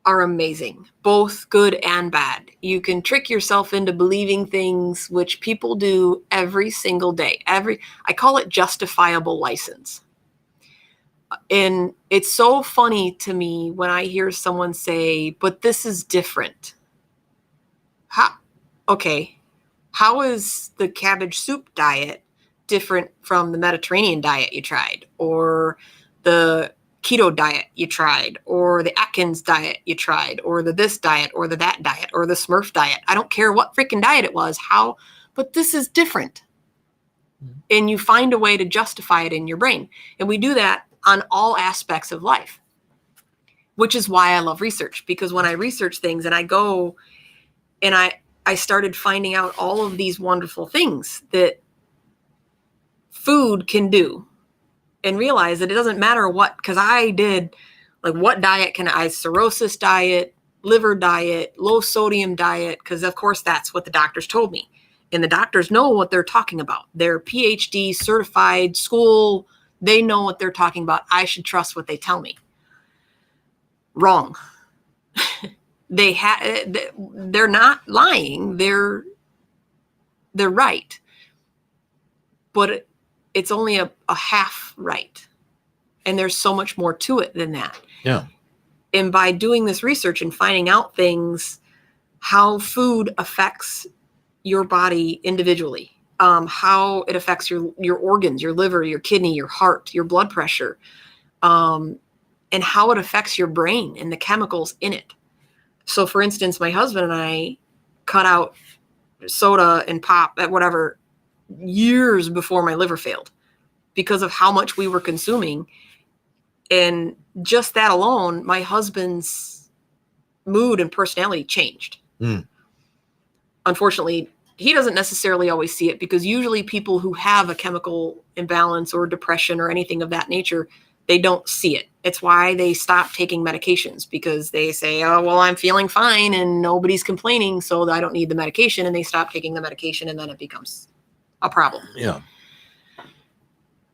are amazing, both good and bad. You can trick yourself into believing things which people do every single day. I call it justifiable license. And it's so funny to me when I hear someone say, but this is different. How is the cabbage soup diet different from the Mediterranean diet you tried, or the keto diet you tried, or the Atkins diet you tried, or the this diet, or the that diet, or the Smurf diet? I don't care what freaking diet it was, but this is different. And you find a way to justify it in your brain. And we do that on all aspects of life, which is why I love research, because when I research things and I go and I started finding out all of these wonderful things that food can do, and realize that it doesn't matter what, because I did like, what diet can cirrhosis diet, liver diet, low sodium diet, because of course that's what the doctors told me. And the doctors know what they're talking about. They're PhD certified school. They know what they're talking about. I should trust what they tell me. Wrong. They're not lying. They're right. But it's only a half right. And there's so much more to it than that. Yeah. And by doing this research and finding out things, how food affects your body individually, how it affects your organs, your liver, your kidney, your heart, your blood pressure, and how it affects your brain and the chemicals in it. So for instance, my husband and I cut out soda and pop at whatever years before my liver failed because of how much we were consuming. And just that alone, my husband's mood and personality changed. Unfortunately, he doesn't necessarily always see it, because usually people who have a chemical imbalance or depression or anything of that nature, They don't see it. It's why they stop taking medications, because they say, oh, well, I'm feeling fine and nobody's complaining, so I don't need the medication. And they stop taking the medication, and then it becomes a problem. Yeah.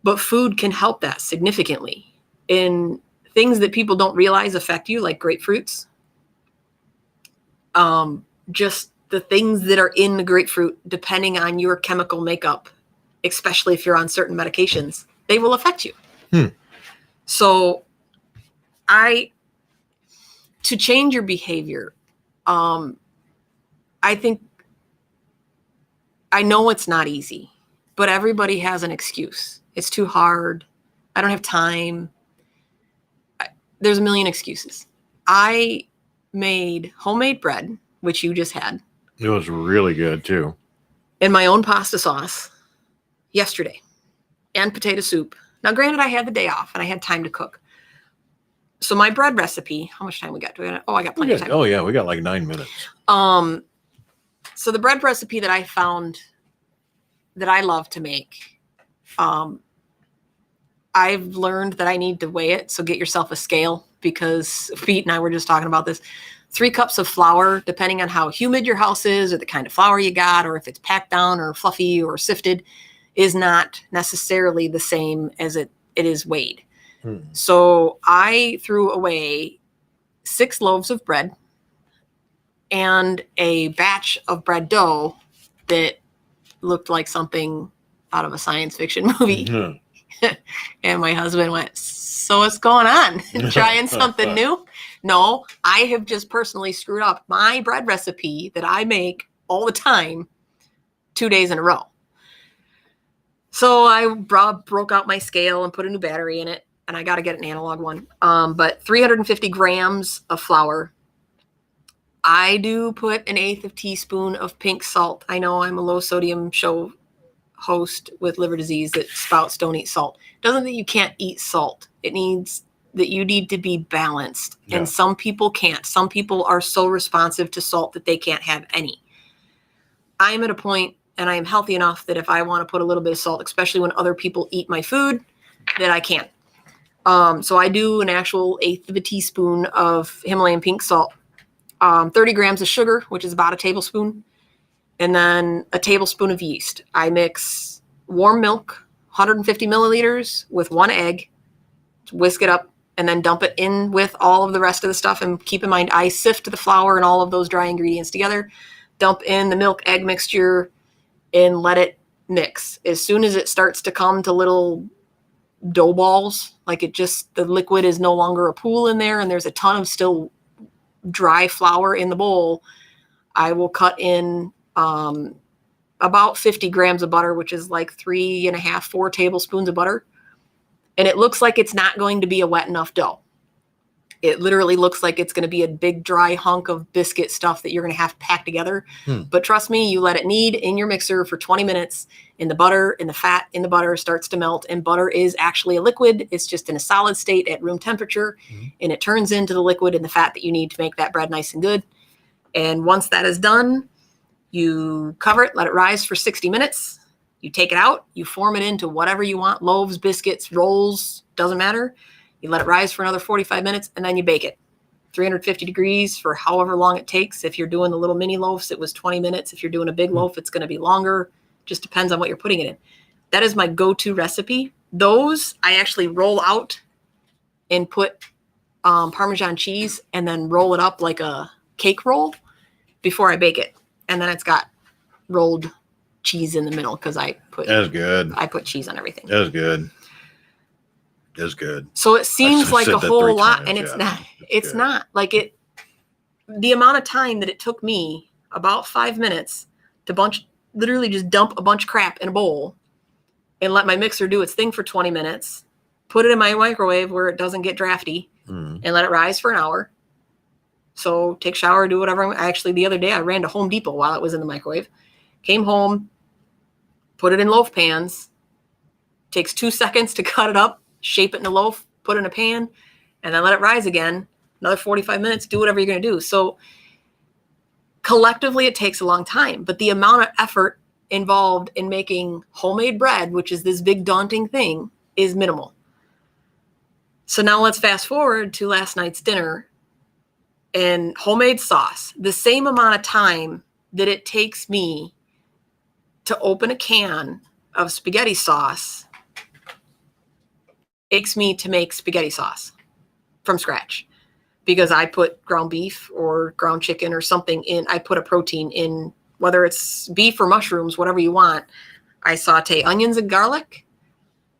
But food can help that significantly in things that people don't realize affect you, like grapefruits. Just the things that are in the grapefruit, depending on your chemical makeup, especially if you're on certain medications, they will affect you. So to change your behavior, I think, I know it's not easy, but everybody has an excuse. It's too hard. I don't have time. There's a million excuses. I made homemade bread, which you just had. It was really good too. In my own pasta sauce yesterday, and potato soup. Now, granted, I had the day off and I had time to cook. So my bread recipe, how much time we got? I got plenty of time. Oh yeah, we got like 9 minutes. So the bread recipe that I found that I love to make, I've learned that I need to weigh it. So get yourself a scale, because Pete and I were just talking about this. 3 cups of flour, depending on how humid your house is or the kind of flour you got, or if it's packed down or fluffy or sifted, is not necessarily the same as it is weighed. So I threw away 6 loaves of bread and a batch of bread dough that looked like something out of a science fiction movie. And my husband went, so what's going on? Trying something new? No, I have just personally screwed up my bread recipe that I make all the time 2 days in a row. So I broke out my scale and put a new battery in it, and I got to get an analog one. But 350 grams of flour. I do put 1/8 of a teaspoon of pink salt. I know I'm a low sodium show host with liver disease that spouts don't eat salt. Doesn't mean you can't eat salt. It means that you need to be balanced. Yeah. And some people can't. Some people are so responsive to salt that they can't have any. I'm at a point, and I am healthy enough that if I want to put a little bit of salt, especially when other people eat my food, that I can. So I do an actual 1/8 of a teaspoon of Himalayan pink salt, 30 grams of sugar, which is about a tablespoon, and then a tablespoon of yeast. I mix warm milk, 150 milliliters, with 1 egg, whisk it up, and then dump it in with all of the rest of the stuff. And keep in mind, I sift the flour and all of those dry ingredients together, dump in the milk egg mixture, and let it mix. As soon as it starts to come to little dough balls, like the liquid is no longer a pool in there and there's a ton of still dry flour in the bowl, I will cut in about 50 grams of butter, which is like 3.5, 4 tablespoons of butter. And it looks like it's not going to be a wet enough dough. It literally looks like it's going to be a big dry hunk of biscuit stuff that you're going to have to pack together. But trust me, you let it knead in your mixer for 20 minutes, and the butter and the fat in the butter starts to melt. And butter is actually a liquid. It's just in a solid state at room temperature, and it turns into the liquid and the fat that you need to make that bread nice and good. And once that is done, you cover it, let it rise for 60 minutes. You take it out, you form it into whatever you want, loaves, biscuits, rolls, doesn't matter. You let it rise for another 45 minutes, and then you bake it. 350 degrees for however long it takes. If you're doing the little mini loaves, it was 20 minutes. If you're doing a big loaf, it's going to be longer. Just depends on what you're putting it in. That is my go-to recipe. Those I actually roll out and put Parmesan cheese and then roll it up like a cake roll before I bake it. And then it's got rolled cheese in the middle because I put cheese on everything. That's good. That's good. So it seems like a whole lot, and it's not. It's not like it. The amount of time that it took me, about 5 minutes, to literally just dump a bunch of crap in a bowl, and let my mixer do its thing for 20 minutes, put it in my microwave where it doesn't get drafty, and let it rise for an hour. So take a shower, do whatever. Actually, the other day I ran to Home Depot while it was in the microwave. Came home, put it in loaf pans. Takes 2 seconds to cut it up, shape it in a loaf, put it in a pan, and then let it rise again. Another 45 minutes, do whatever you're going to do. So collectively, it takes a long time, but the amount of effort involved in making homemade bread, which is this big daunting thing, is minimal. So now let's fast forward to last night's dinner and homemade sauce. The same amount of time that it takes me to open a can of spaghetti sauce takes me to make spaghetti sauce from scratch, because I put ground beef or ground chicken or something in. I put a protein in, whether it's beef or mushrooms, whatever you want. I saute onions and garlic.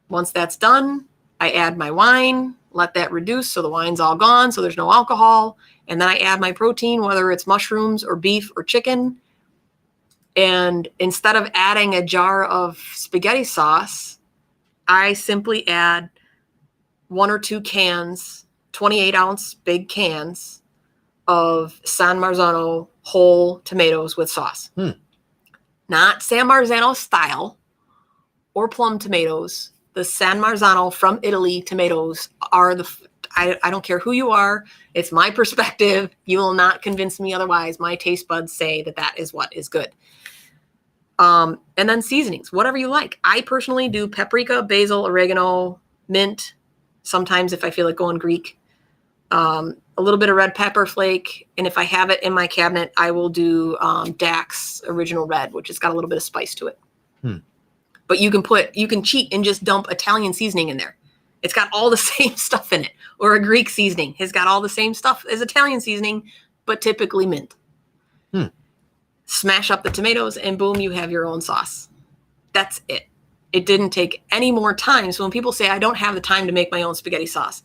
Once that's done, I add my wine, let that reduce so the wine's all gone, so there's no alcohol. And then I add my protein, whether it's mushrooms or beef or chicken. And instead of adding a jar of spaghetti sauce, I simply add 1 or 2 cans, 28-ounce big cans of San Marzano whole tomatoes with sauce. Not San Marzano style or plum tomatoes. The San Marzano from Italy tomatoes are I don't care who you are. It's my perspective. You will not convince me otherwise. My taste buds say that is what is good. And then seasonings, whatever you like. I personally do paprika, basil, oregano, mint. Sometimes if I feel like going Greek, a little bit of red pepper flake. And if I have it in my cabinet, I will do Dax Original Red, which has got a little bit of spice to it. But you can cheat and just dump Italian seasoning in there. It's got all the same stuff in it. Or a Greek seasoning has got all the same stuff as Italian seasoning, but typically mint. Smash up the tomatoes and boom, you have your own sauce. That's it. It didn't take any more time. So when people say, I don't have the time to make my own spaghetti sauce,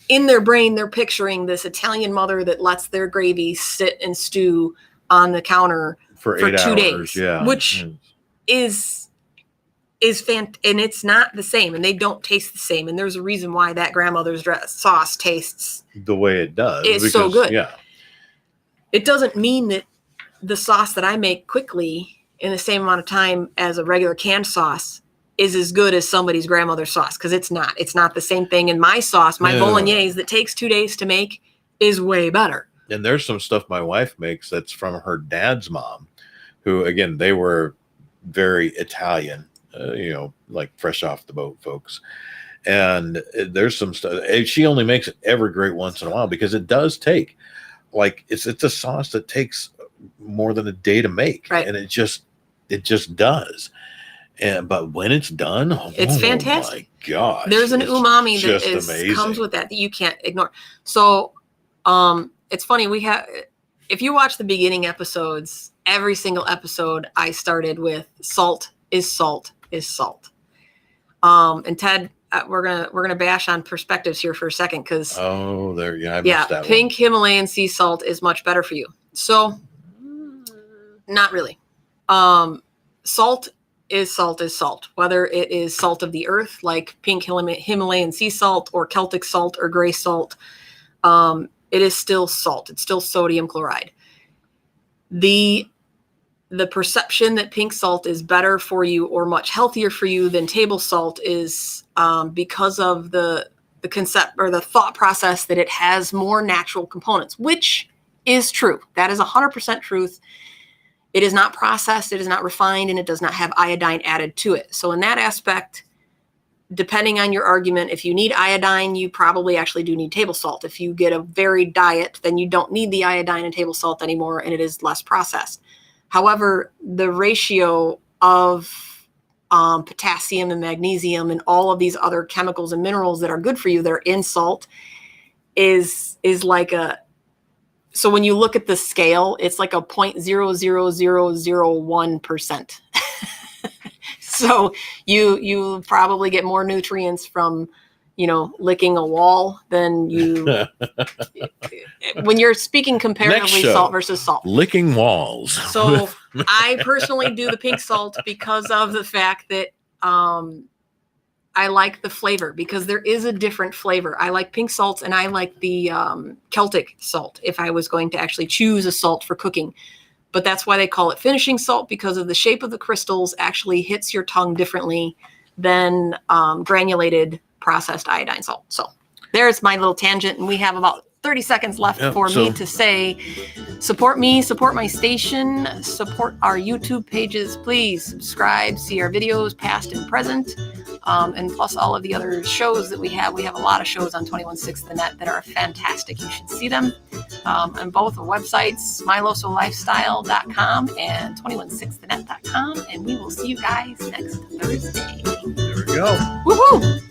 in their brain, they're picturing this Italian mother that lets their gravy sit and stew on the counter for 2 days, which is and it's not the same, and they don't taste the same. And there's a reason why that grandmother's sauce tastes the way it does. It's so good. Yeah. It doesn't mean that the sauce that I make quickly in the same amount of time as a regular canned sauce is as good as somebody's grandmother's sauce, because it's not. It's not the same thing. And my sauce, my bolognese that takes 2 days to make, is way better. And there's some stuff my wife makes that's from her dad's mom, who, again, they were very Italian, like fresh off the boat folks. And there's some stuff. She only makes it every great once in a while, because it does take, like, it's a sauce that takes more than a day to make. Right. And it just does. But when it's done, it's fantastic. My gosh, there's an umami that comes with that you can't ignore. So it's funny, if you watch the beginning episodes, every single episode I started with salt is salt is salt. And Ted, we're gonna bash on perspectives here for a second, because I missed that pink one. Himalayan sea salt is much better for you. So not really. Salt is salt, whether it is salt of the earth, like pink Himalayan sea salt, or Celtic salt, or gray salt. It is still salt. It's still sodium chloride. The perception that pink salt is better for you or much healthier for you than table salt is because of the concept or the thought process that it has more natural components, which is true. That is 100% truth. It is not processed, it is not refined, and it does not have iodine added to it. So in that aspect, depending on your argument, if you need iodine, you probably actually do need table salt. If you get a varied diet, then you don't need the iodine and table salt anymore, and it is less processed. However, the ratio of potassium and magnesium and all of these other chemicals and minerals that are good for you that are in salt is like so when you look at the scale, it's like a 0.00001%. So you probably get more nutrients from, licking a wall than you, when you're speaking comparatively salt versus salt. Licking walls. So I personally do the pink salt because of the fact that I like the flavor, because there is a different flavor. I like pink salts, and I like the Celtic salt if I was going to actually choose a salt for cooking. But that's why they call it finishing salt, because of the shape of the crystals actually hits your tongue differently than granulated processed iodine salt. So there's my little tangent, and we have about 30 seconds left for me to say, support me, support my station, support our YouTube pages. Please subscribe, see our videos past and present. and plus all of the other shows that we have. We have a lot of shows on 216 The Net that are fantastic. You should see them on both the websites, mylosolifestyle.com and 216thenet.com. And we will see you guys next Thursday. There we go. Woohoo!